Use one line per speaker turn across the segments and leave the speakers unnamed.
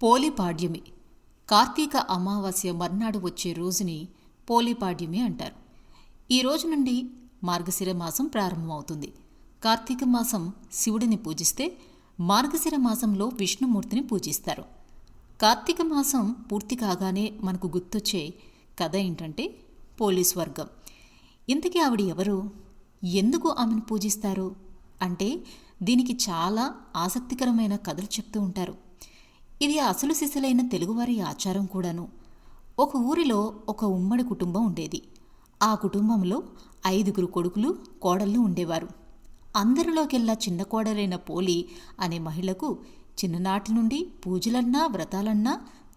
పోలిపాడ్యమి కార్తీక అమావాస్య మర్నాడు వచ్చే రోజుని పోలిపాడ్యమి అంటారు. ఈ రోజు నుండి మార్గశిర మాసం ప్రారంభమవుతుంది. కార్తీక మాసం శివుడిని పూజిస్తే మార్గశిర మాసంలో విష్ణుమూర్తిని పూజిస్తారు. కార్తీక మాసం పూర్తి కాగానే మనకు గుర్తొచ్చే కథ ఏంటంటే పోలి స్వర్గం. ఇంతకీ ఆవిడ ఎవరు, ఎందుకు ఆమెను పూజిస్తారు అంటే దీనికి చాలా ఆసక్తికరమైన కథలు చెప్తూ ఉంటారు. ఇది అసలు సిసలైన తెలుగువారి ఆచారం కూడాను. ఒక ఊరిలో ఒక ఉమ్మడి కుటుంబం ఉండేది. ఆ కుటుంబంలో 5 కొడుకులు కోడళ్ళు ఉండేవారు. అందరిలోకెల్లా చిన్న కోడలైన పోలి అనే మహిళకు చిన్ననాటి నుండి పూజలన్నా వ్రతాలన్నా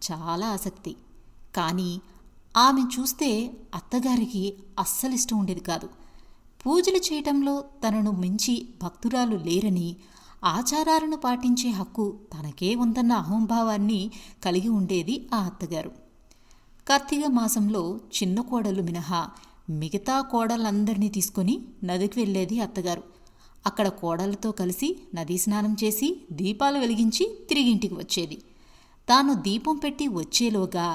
చాలా ఆసక్తి. కానీ ఆమె చూస్తే అత్తగారికి అస్సలిష్టం ఉండేది కాదు. పూజలు చేయటంలో తనను మించి భక్తురాలు లేరని, ఆచారాలను పాటించే హక్కు తనకే ఉందన్న అహంభావాన్ని కలిగి ఉండేది ఆ అత్తగారు. కార్తీక మాసంలో చిన్న కోడలు మినహా మిగతా కోడలందరినీ తీసుకుని నదికి వెళ్ళేది అత్తగారు. అక్కడ కోడలతో కలిసి నదీ స్నానం చేసి దీపాలు వెలిగించి తిరిగి ఇంటికి వచ్చేది. తాను దీపం పెట్టి వచ్చేలోగా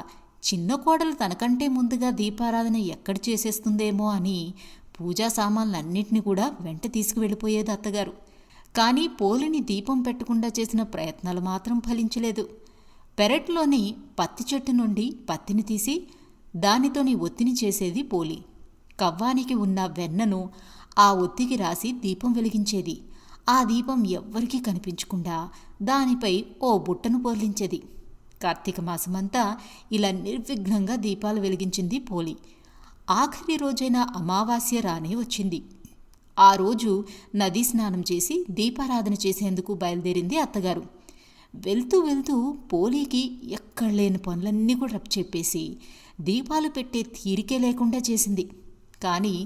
చిన్న కోడలు తనకంటే ముందుగా దీపారాధన ఎక్కడ చేసేస్తుందేమో అని పూజా సామాన్లన్నింటినీ కూడా వెంట తీసుకువెళ్ళిపోయేది అత్తగారు. కానీ పోలిని దీపం పెట్టకుండా చేసిన ప్రయత్నాలు మాత్రం ఫలించలేదు. పెరట్లోని పత్తి చెట్టు నుండి పత్తిని తీసి దానితోని ఒత్తిని చేసేది పోలి. కవ్వానికి ఉన్న వెన్నను ఆ ఒత్తికి రాసి దీపం వెలిగించేది. ఆ దీపం ఎవ్వరికీ కనిపించకుండా దానిపై ఓ బుట్టను పోర్లించేది. కార్తీక మాసమంతా ఇలా నిర్విఘ్నంగా దీపాలు వెలిగించింది పోలి. ఆఖరి రోజైన అమావాస్య రానే వచ్చింది. ఆ రోజు నదీ స్నానం చేసి దీపారాధన చేసేందుకు బయలుదేరింది అత్తగారు. వెళ్తూ వెళ్తూ పోలీకి ఎక్కడలేని పనులన్నీ కూడా చెప్పేసి దీపాలు పెట్టే తీరికే లేకుండా చేసింది. కానీ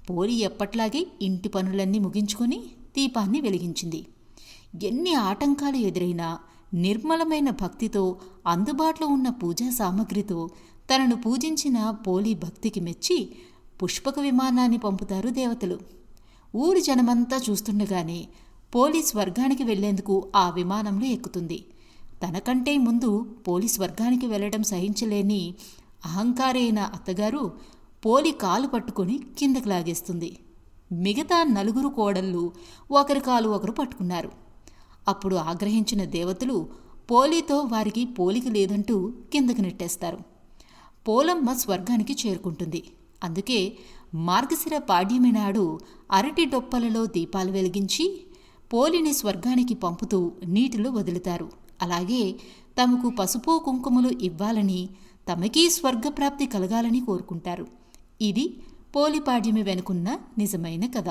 పోలి ఎప్పట్లాగే ఇంటి పనులన్నీ ముగించుకొని దీపాన్ని వెలిగించింది. ఎన్ని ఆటంకాలు ఎదురైనా నిర్మలమైన భక్తితో అందుబాటులో ఉన్న పూజా సామగ్రితో తనను పూజించిన పోలి భక్తికి మెచ్చి పుష్పక విమానాన్ని పంపుతారు దేవతలు. ఊరి జనమంతా చూస్తుండగానే పోలి స్వర్గానికి వెళ్లేందుకు ఆ విమానంలో ఎక్కుతుంది. తనకంటే ముందు పోలి స్వర్గానికి వెళ్లడం సహించలేని అహంకారైన అత్తగారు పోలి కాలు పట్టుకొని కిందకి లాగేస్తుంది. మిగతా 4 కోడళ్ళు ఒకరి కాలు ఒకరు పట్టుకున్నారు. అప్పుడు ఆగ్రహించిన దేవతలు పోలితో వారికి పోలిక లేదంటూ కిందకి నెట్టేస్తారు. పోలమ్మ స్వర్గానికి చేరుకుంటుంది. అందుకే మార్గశిర పాడ్యమి నాడు అరటి డొప్పలలో దీపాలు వెలిగించి పోలిని స్వర్గానికి పంపుతూ నీటిలో వదులుతారు. అలాగే తమకు పసుపు కుంకుమలు ఇవ్వాలని, తమకీ స్వర్గప్రాప్తి కలగాలని కోరుకుంటారు. ఇది పోలిపాడ్యమి వెనుకున్న నిజమైన కథ.